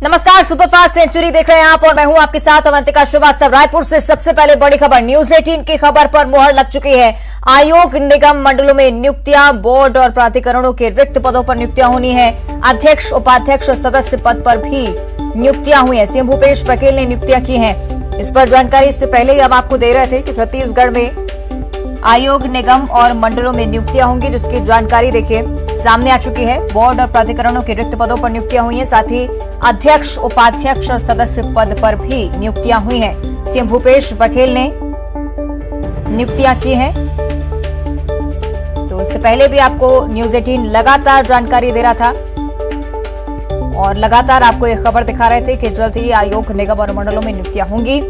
नमस्कार, superfast century देख रहे हैं आप और मैं हूं आपके साथ अवंतिका श्रीवास्तव। रायपुर से सबसे पहले बड़ी खबर, न्यूज 18 की खबर पर मुहर लग चुकी है। आयोग निगम मंडलों में नियुक्तियां, बोर्ड और प्राधिकरणों के रिक्त पदों पर नियुक्तियां होनी है। अध्यक्ष, उपाध्यक्ष और सदस्य पद पर भी नियुक्तियां हुई है। सीएम भूपेश बघेल ने नियुक्तियां की हैं। इस पर जानकारी इससे पहले ही हम आपको दे रहे थे कि छत्तीसगढ़ में आयोग, निगम और मंडलों में नियुक्तियां होंगी, जिसकी जानकारी देखिए सामने आ चुकी है। बोर्ड और प्राधिकरणों के रिक्त पदों पर नियुक्तियां हुई हैं, साथ ही अध्यक्ष, उपाध्यक्ष और सदस्य पद पर भी नियुक्तियां हुई हैं। सीएम भूपेश बघेल ने नियुक्तियां की हैं। तो इससे पहले भी आपको न्यूज 18 लगातार जानकारी दे रहा था और लगातार आपको यह खबर दिखा रहे थे कि जल्द ही आयोग, निगम और मंडलों में नियुक्तियां होंगी।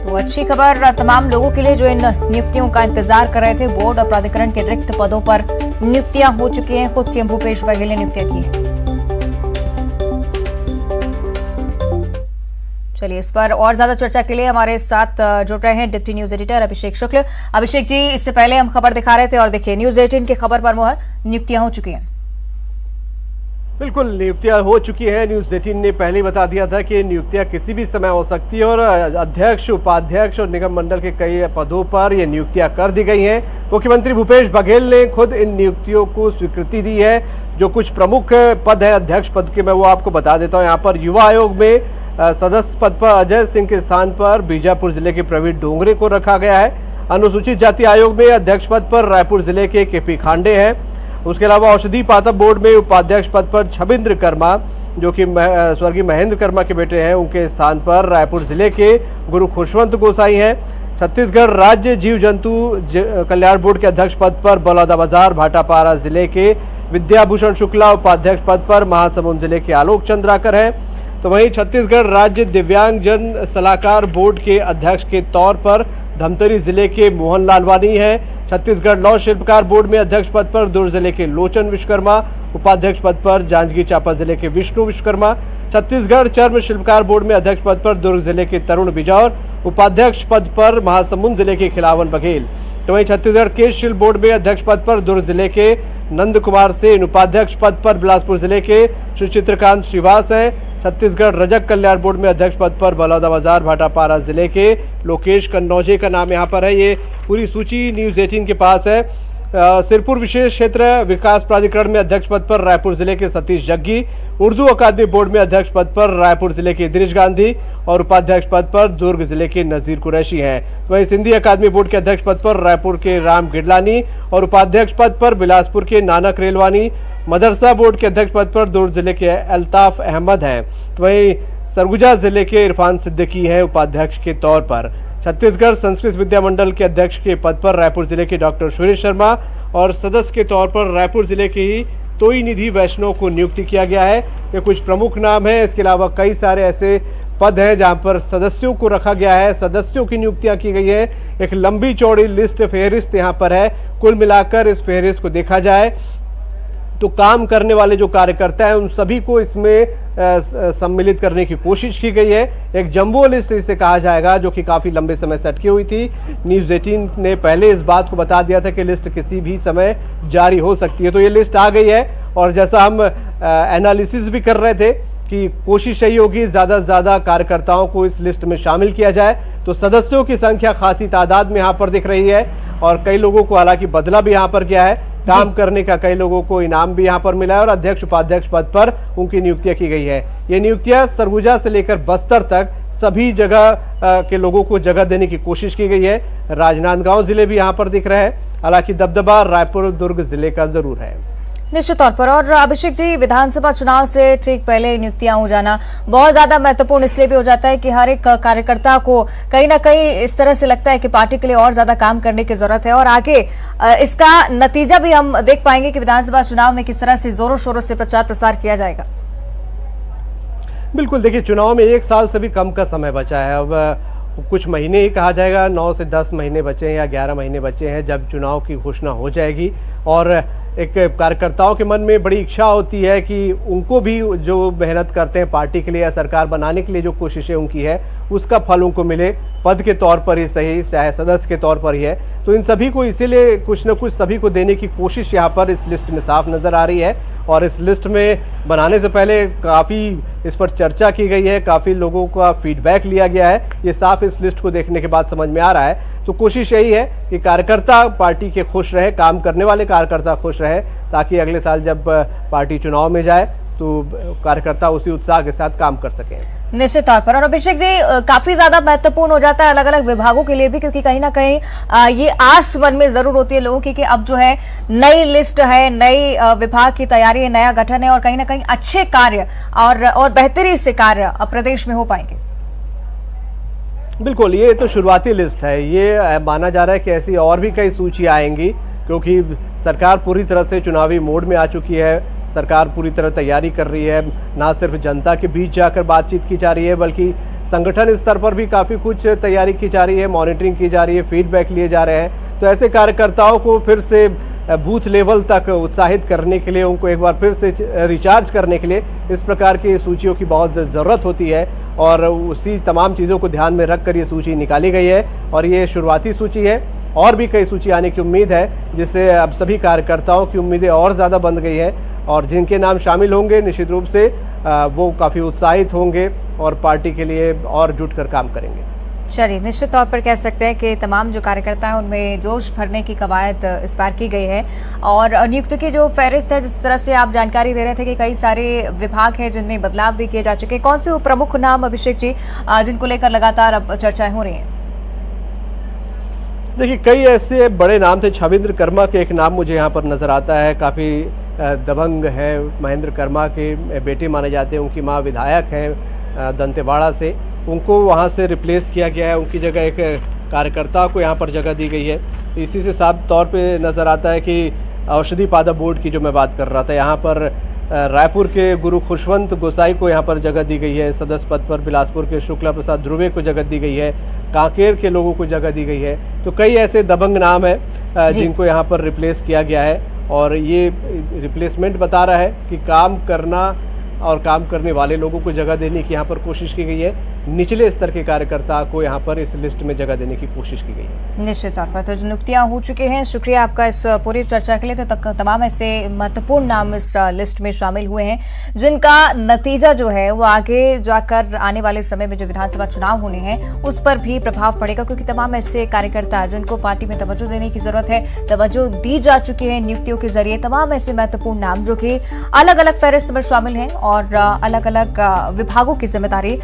तो अच्छी खबर तमाम लोगों के लिए जो इन नियुक्तियों का इंतजार कर रहे थे। बोर्ड और प्राधिकरण के रिक्त पदों पर नियुक्तियां हो चुकी हैं। खुद सीएम भूपेश बघेल ने नियुक्तियां की हैं। चलिए, इस पर और ज्यादा चर्चा के लिए हमारे साथ जुड़ रहे हैं डिप्टी न्यूज एडिटर अभिषेक शुक्ल। अभिषेक जी, इससे पहले हम खबर दिखा रहे थे और देखिए न्यूज 18 की खबर पर मुहर, नियुक्तियां हो चुकी हैं। बिल्कुल, नियुक्तियां हो चुकी हैं। न्यूज 18 ने पहले ही बता दिया था कि नियुक्तियां किसी भी समय हो सकती है और अध्यक्ष, उपाध्यक्ष और निगम मंडल के कई पदों पर ये नियुक्तियां कर दी गई हैं। मुख्यमंत्री भूपेश बघेल ने खुद इन नियुक्तियों को स्वीकृति दी है। जो कुछ प्रमुख पद है अध्यक्ष पद के, मैं वो आपको बता देता हूँ। यहाँ पर युवा आयोग में सदस्य पद पर अजय सिंह के स्थान पर बीजापुर जिले के प्रवीण डोंगरे को रखा गया है। अनुसूचित जाति आयोग में अध्यक्ष पद पर रायपुर जिले के केपी खांडे हैं। उसके अलावा औषधि पातप बोर्ड में उपाध्यक्ष पद पर छबिंद्र कर्मा, जो कि स्वर्गीय महेंद्र कर्मा के बेटे हैं, उनके स्थान पर रायपुर जिले के गुरु खुशवंत गोसाई हैं। छत्तीसगढ़ राज्य जीव जंतु कल्याण बोर्ड के अध्यक्ष पद पर बलौदाबाजार भाटापारा जिले के विद्याभूषण शुक्ला, उपाध्यक्ष पद पर महासमुंद जिले के आलोक चंद्राकर हैं। तो वहीं छत्तीसगढ़ राज्य दिव्यांग जन सलाहकार बोर्ड के अध्यक्ष के तौर पर धमतरी जिले के मोहन लालवानी हैं। छत्तीसगढ़ लौह शिल्पकार बोर्ड में अध्यक्ष पद पर दुर्ग जिले के लोचन विश्वकर्मा, उपाध्यक्ष पद पर जांजगीर चांपा जिले के विष्णु विश्वकर्मा। छत्तीसगढ़ चर्म शिल्पकार बोर्ड में अध्यक्ष पद पर दुर्ग जिले के तरुण बिजौर, उपाध्यक्ष पद पर महासमुंद जिले के खिलावन बघेल। तो वहीं छत्तीसगढ़ केश शिल्प बोर्ड में अध्यक्ष पद पर दुर्ग जिले के नंद कुमार सेन, उपाध्यक्ष पद पर बिलासपुर जिले के श्री चित्रकांत श्रीवास हैं। छत्तीसगढ़ रजक कल्याण बोर्ड में अध्यक्ष पद पर बलौदाबाजार भाटापारा जिले के लोकेश कन्नौजे का नाम यहाँ पर है। ये पूरी सूची न्यूज 18 के पास है। सिरपुर विशेष क्षेत्र विकास प्राधिकरण में अध्यक्ष पद पर रायपुर जिले के सतीश जग्गी, उर्दू अकादमी बोर्ड में अध्यक्ष पद पर रायपुर जिले के इद्रिस गांधी और उपाध्यक्ष पद पर दुर्ग जिले के नजीर कुरैशी हैं। तो वहीं सिंधी अकादमी बोर्ड के अध्यक्ष पद पर रायपुर के राम गिडलानी और उपाध्यक्ष पद पर बिलासपुर के नानक रेलवानी। मदरसा बोर्ड के अध्यक्ष पद पर दुर्ग जिले के अल्ताफ अहमद हैं। तो वहीं सरगुजा जिले के इरफान सिद्दीकी हैं उपाध्यक्ष के तौर पर। छत्तीसगढ़ संस्कृत विद्या मंडल के अध्यक्ष के पद पर रायपुर जिले के डॉक्टर सुरेश शर्मा और सदस्य के तौर पर रायपुर जिले के ही तोई निधि वैष्णव को नियुक्ति किया गया है। ये कुछ प्रमुख नाम है। इसके अलावा कई सारे ऐसे पद हैं जहां पर सदस्यों को रखा गया है, सदस्यों की नियुक्तियां की गई है। एक लंबी चौड़ी लिस्ट, फेहरिस्त यहाँ पर है। कुल मिलाकर इस फेहरिस्त को देखा जाए तो काम करने वाले जो कार्यकर्ता हैं उन सभी को इसमें सम्मिलित करने की कोशिश की गई है। एक जंबो लिस्ट इसे कहा जाएगा, जो कि काफ़ी लंबे समय से अटकी हुई थी। न्यूज़ 18 ने पहले इस बात को बता दिया था कि लिस्ट किसी भी समय जारी हो सकती है। तो ये लिस्ट आ गई है और जैसा हम एनालिसिस भी कर रहे थे कि कोशिश यही होगी ज़्यादा से ज़्यादा कार्यकर्ताओं को इस लिस्ट में शामिल किया जाए। तो सदस्यों की संख्या खासी तादाद में यहाँ पर दिख रही है और कई लोगों को हालांकि बदला भी यहाँ पर किया है। काम करने का कई लोगों को इनाम भी यहाँ पर मिला है और अध्यक्ष, उपाध्यक्ष पद पर उनकी नियुक्तियां की गई है। ये नियुक्तियां सरगुजा से लेकर बस्तर तक सभी जगह के लोगों को जगह देने की कोशिश की गई है। राजनांदगांव जिले भी यहाँ पर दिख रहा है, हालांकि दबदबा रायपुर, दुर्ग जिले का जरूर है निश्चित तौर पर। और अभिषेक जी, विधानसभा चुनाव से ठीक पहले नियुक्तियां हो जाना बहुत ज्यादा महत्वपूर्ण इसलिए भी हो जाता है कि हर एक कार्यकर्ता को कहीं ना कहीं इस तरह से लगता है कि पार्टी के लिए और ज्यादा काम करने की जरूरत है और आगे इसका नतीजा भी हम देख पाएंगे कि विधानसभा चुनाव में किस तरह से जोरों शोरों से प्रचार प्रसार किया जाएगा। बिल्कुल, देखिए चुनाव में 1 साल से भी कम का समय बचा है। अब कुछ महीने ही कहा जाएगा, 9 से 10 महीने बचे हैं या 11 महीने बचे हैं जब चुनाव की घोषणा हो जाएगी। और एक कार्यकर्ताओं के मन में बड़ी इच्छा होती है कि उनको भी जो मेहनत करते हैं पार्टी के लिए या सरकार बनाने के लिए, जो कोशिशें उनकी है उसका फल उनको मिले, पद के तौर पर ही सही, चाहे सदस्य के तौर पर ही है। तो इन सभी को इसीलिए कुछ न कुछ सभी को देने की कोशिश यहाँ पर इस लिस्ट में साफ नज़र आ रही है। और इस लिस्ट में बनाने से पहले काफ़ी इस पर चर्चा की गई है, काफ़ी लोगों का फीडबैक लिया गया है, ये साफ इस लिस्ट को देखने के बाद समझ में आ रहा है। तो कोशिश यही है कि कार्यकर्ता पार्टी के खुश रहे, काम करने वाले कार्यकर्ता खुश रहे, ताकि अगले साल जब पार्टी चुनाव में जाए तो कार्यकर्ता उसी उत्साह के साथ काम कर सकें। निश्चित तौर पर। और अभिषेक जी, काफी ज्यादा महत्वपूर्ण हो जाता है अलग अलग विभागों के लिए भी, क्योंकि कहीं ना कहीं ये आस मन में जरूर होती है लोगों की कि अब जो है नई लिस्ट है, नई विभाग की तैयारी है, नया गठन है और कहीं ना कहीं अच्छे कार्य और बेहतरी से कार्य अब प्रदेश में हो पाएंगे। बिल्कुल, ये तो शुरुआती लिस्ट है। ये माना जा रहा है कि ऐसी और भी कई सूचियाँ आएंगी, क्योंकि सरकार पूरी तरह से चुनावी मोड में आ चुकी है। सरकार पूरी तरह तैयारी कर रही है, ना सिर्फ जनता के बीच जाकर बातचीत की जा रही है, बल्कि संगठन स्तर पर भी काफ़ी कुछ तैयारी की जा रही है, मॉनिटरिंग की जा रही है, फीडबैक लिए जा रहे हैं। तो ऐसे कार्यकर्ताओं को फिर से बूथ लेवल तक उत्साहित करने के लिए, उनको एक बार फिर से रिचार्ज करने के लिए इस प्रकार की सूचियों की बहुत ज़रूरत होती है। और उसी तमाम चीज़ों को ध्यान में रख कर ये सूची निकाली गई है और ये शुरुआती सूची है। और भी कई सूची आने की उम्मीद है, जिससे अब सभी कार्यकर्ताओं की उम्मीदें और ज़्यादा बंध गई हैं और जिनके नाम शामिल होंगे निश्चित रूप से वो काफ़ी उत्साहित होंगे और पार्टी के लिए और जुटकर काम करेंगे। चलिए, निश्चित तौर पर कह सकते हैं कि तमाम जो कार्यकर्ता हैं उनमें जोश भरने की कवायद इस बार की गई है। और नियुक्त की जो फहरिस्त है, जिस तरह से आप जानकारी दे रहे थे कि कई सारे विभाग हैं जिनमें बदलाव भी किए जा चुके हैं, कौन से वो प्रमुख नाम अभिषेक जी जिनको लेकर लगातार अब चर्चाएं हो रही हैं? देखिए, कई ऐसे बड़े नाम थे। छविंद्र कर्मा के एक नाम मुझे यहाँ पर नज़र आता है, काफ़ी दबंग है, महेंद्र कर्मा के बेटे माने जाते हैं, उनकी माँ विधायक हैं दंतेवाड़ा से, उनको वहाँ से रिप्लेस किया गया है, उनकी जगह एक कार्यकर्ता को यहाँ पर जगह दी गई है। इसी से साफ तौर पे नज़र आता है कि औषधि पादप बोर्ड की जो मैं बात कर रहा था, यहाँ पर रायपुर के गुरु खुशवंत गोसाई को यहाँ पर जगह दी गई है सदस्य पद पर, बिलासपुर के शुक्ला प्रसाद ध्रुवे को जगह दी गई है, कांकेर के लोगों को जगह दी गई है। तो कई ऐसे दबंग नाम हैं जिनको यहाँ पर रिप्लेस किया गया है और ये रिप्लेसमेंट बता रहा है कि काम करना और काम करने वाले लोगों को जगह देने की यहाँ पर कोशिश की गई है। निचले स्तर के कार्यकर्ता को यहाँ पर इस लिस्ट में जगह देने की कोशिश की गई है। निश्चित तौर पर तो नियुक्तियां हो चुकी हैं। शुक्रिया आपका इस पूरी चर्चा के लिए। तो तमाम ऐसे महत्वपूर्ण नाम इस लिस्ट में शामिल हुए हैं जिनका नतीजा जो है वो आगे जाकर आने वाले समय में जो विधानसभा चुनाव होने हैं उस पर भी प्रभाव पड़ेगा, क्योंकि तमाम ऐसे कार्यकर्ता जिनको पार्टी में तवज्जो देने की जरूरत है, तवज्जो दी जा चुकी है नियुक्तियों के जरिए। तमाम ऐसे महत्वपूर्ण नाम जो कि अलग अलग फहरिस्त में शामिल हैं और अलग अलग विभागों की जिम्मेदारी